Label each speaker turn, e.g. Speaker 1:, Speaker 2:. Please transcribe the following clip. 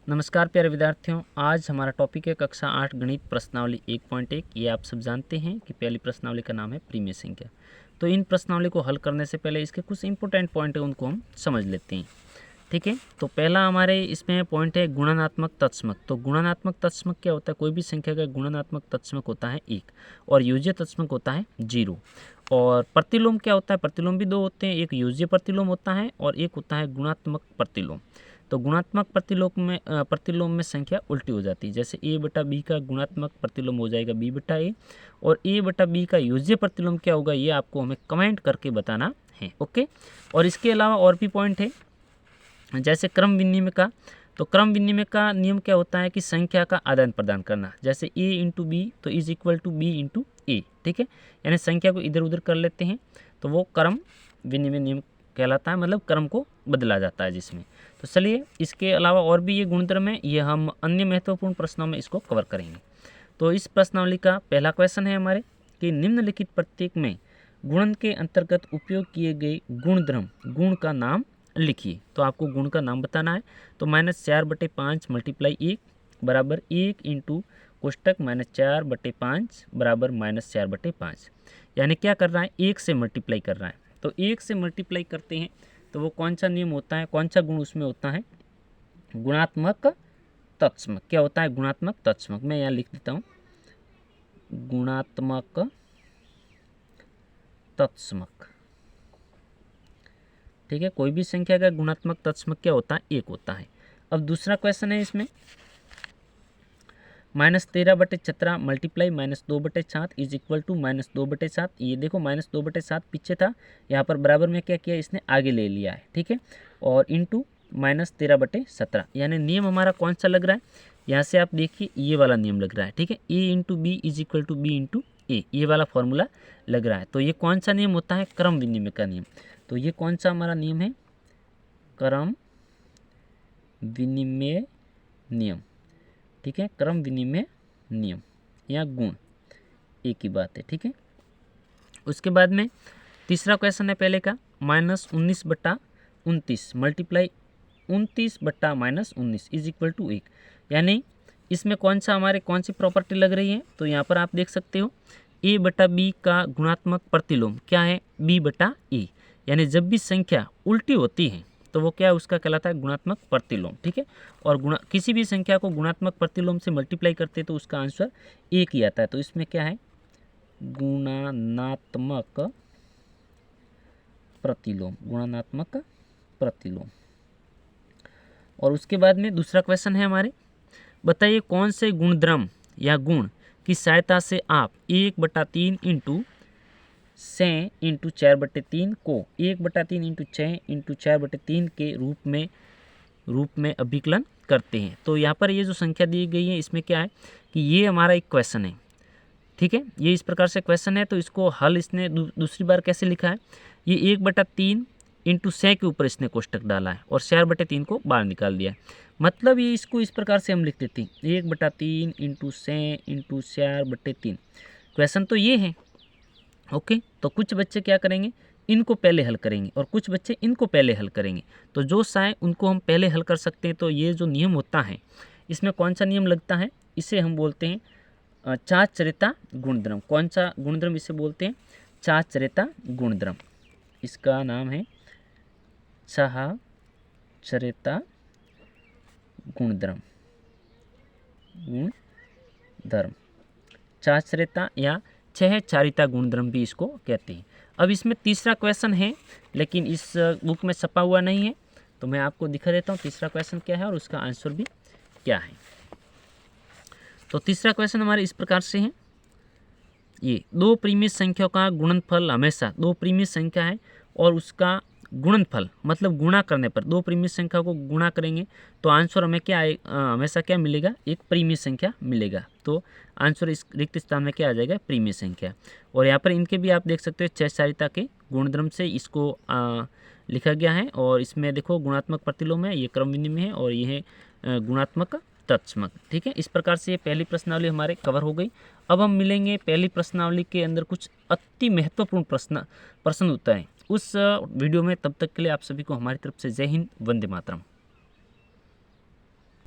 Speaker 1: नमस्कार प्यारे विद्यार्थियों, आज हमारा टॉपिक है कक्षा 8 गणित प्रश्नावली 1.1। ये आप सब जानते हैं कि पहली प्रश्नावली का नाम है प्रीमिय संख्या। तो इन प्रश्नावली को हल करने से पहले इसके कुछ इंपॉर्टेंट पॉइंट है, उनको हम समझ लेते हैं। ठीक है, तो पहला हमारे इसमें पॉइंट है गुणनात्मक तत्समक। तो गुणनात्मक तत्समक क्या होता है? कोई भी संख्या का गुणनात्मक तत्समक होता है 1 और योज्य तत्समक होता है 0। और प्रतिलोम क्या होता है? प्रतिलोम भी 2 होते हैं, एक योज्य प्रतिलोम होता है और एक होता है गुणात्मक प्रतिलोम। तो गुणात्मक प्रतिलोम में संख्या उल्टी हो जाती है। जैसे a बटा b का गुणात्मक प्रतिलोम हो जाएगा b बटा a, और a बटा b का योज्य प्रतिलोम क्या होगा, ये आपको हमें कमेंट करके बताना है। ओके, और इसके अलावा और भी पॉइंट है, जैसे क्रम विनिमय का। तो क्रम विनिमय का नियम क्या होता है कि संख्या का आदान प्रदान करना। जैसे a इंटू बी तो is equal to b into A. ठीक है, यानी संख्या को इधर उधर कर लेते हैं तो वो क्रम विनिमय नियम कहलाता है, मतलब क्रम को बदला जाता है जिसमें। तो चलिए, इसके अलावा और भी ये गुणधर्म है, ये हम अन्य महत्वपूर्ण प्रश्नों में इसको कवर करेंगे। तो इस प्रश्नावली का पहला क्वेश्चन है हमारे कि निम्नलिखित प्रत्येक में गुणन के अंतर्गत उपयोग किए गए गुणधर्म गुण का नाम लिखिए। तो आपको गुण का नाम बताना है। तो -4/5 मल्टीप्लाई 1 बराबर 1 इंटू कोष्टक -4/5 बराबर -4/5। यानी क्या कर रहा है, 1 से मल्टीप्लाई कर रहा है। तो 1 से मल्टीप्लाई करते हैं तो वो कौन सा नियम होता है, कौन सा गुण उसमें होता है? गुणात्मक तत्समक। क्या होता है? गुणात्मक तत्समक। मैं यहाँ लिख देता हूँ, गुणात्मक तत्समक। ठीक है, कोई भी संख्या का गुणात्मक तत्समक क्या होता है? 1 होता है। अब दूसरा क्वेश्चन है इसमें, -13/17 मल्टीप्लाई -2/7 इज इक्वल टू -2/7। ये देखो -2/7 पीछे था, यहाँ पर बराबर में क्या किया इसने, आगे ले लिया है। ठीक है, और इंटू -13/17, यानी नियम हमारा कौन सा लग रहा है? यहाँ से आप देखिए, ये वाला नियम लग रहा है। ठीक है, a into B is equal to B into A, ये वाला फॉर्मूला लग रहा है। तो ये कौन सा नियम होता है? क्रम विनिमय का नियम। तो ये कौन सा हमारा नियम है? क्रम विनिमय नियम। ठीक है, क्रम विनिमय नियम या गुण एक ही बात है। ठीक है, उसके बाद में तीसरा क्वेश्चन है पहले का, -19/29 मल्टीप्लाई 29/-19 इज इक्वल टू 1। यानी इसमें कौन सी प्रॉपर्टी लग रही है? तो यहाँ पर आप देख सकते हो, a बटा b का गुणात्मक प्रतिलोम क्या है? b बटा a। यानी जब भी संख्या उल्टी होती है तो वो क्या है, उसका कहलाता है गुणात्मक प्रतिलोम। ठीक है, और किसी भी संख्या को गुणात्मक प्रतिलोम से मल्टीप्लाई करते तो उसका आंसर 1 ही आता है। तो इसमें क्या है? गुणात्मक प्रतिलोम, गुणात्मक प्रतिलोम। और उसके बाद में दूसरा क्वेश्चन है हमारे, बताइए कौन से गुणधर्म या गुण की सहायता से आप 1/3 इंटू 6 इंटू 4/3 को 1/3 इंटू 6 इंटू 4/3 के रूप में अभिकलन करते हैं। तो यहाँ पर ये जो संख्या दी गई है, इसमें क्या है कि ये हमारा एक क्वेश्चन है। ठीक है, ये इस प्रकार से क्वेश्चन है। तो इसको हल इसने दूसरी बार कैसे लिखा है, ये 1/3 इंटू 6 के ऊपर इसने कोष्टक डाला है और 4/3 को बाहर निकाल दिया है। मतलब ये इसको इस प्रकार से हम लिख देते हैं, 1/3 इंटू 6 इंटू 4/3। क्वेश्चन तो ये है। ओके, तो कुछ बच्चे क्या करेंगे, इनको पहले हल करेंगे और कुछ बच्चे इनको पहले हल करेंगे। तो जो चाहे उनको हम पहले हल कर सकते हैं। तो ये जो नियम होता है, इसमें कौन सा नियम लगता है? इसे हम बोलते हैं चाचरिता गुणधर्म। कौन सा गुणधर्म इसे बोलते हैं? चाचरिता गुणधर्म। इसका नाम है चाचरिता गुणधर्म। गुणधर्म, चाचरिता या चारिता गुणधर्म भी इसको कहते हैं। अब इसमें तीसरा क्वेश्चन है, लेकिन इस बुक में छपा हुआ नहीं है, तो मैं आपको दिखा देता हूँ तीसरा क्वेश्चन क्या है और उसका आंसर भी क्या है। तो तीसरा क्वेश्चन हमारे इस प्रकार से है, ये दो परिमित संख्याओं का गुणनफल हमेशा, दो परिमित संख्या है और उसका गुणनफल मतलब गुणा करने पर, दो परिमित संख्या को गुणा करेंगे तो आंसर हमें क्या हमेशा क्या मिलेगा? एक परिमित संख्या मिलेगा। तो आंसर इस रिक्त स्थान में क्या आ जाएगा? परिमित संख्या। और यहाँ पर इनके भी आप देख सकते हो चारिता के गुणधर्म से इसको लिखा गया है। और इसमें देखो गुणात्मक प्रतिलोम है, ये क्रम विनिमय है, और ये है गुणात्मक तत्समक। ठीक है, इस प्रकार से ये पहली प्रश्नावली हमारे कवर हो गई। अब हम मिलेंगे पहली प्रश्नावली के अंदर कुछ अति महत्वपूर्ण प्रश्न उत्तर हैं उस वीडियो में। तब तक के लिए आप सभी को हमारी तरफ से जय हिंद, वंदे मातरम।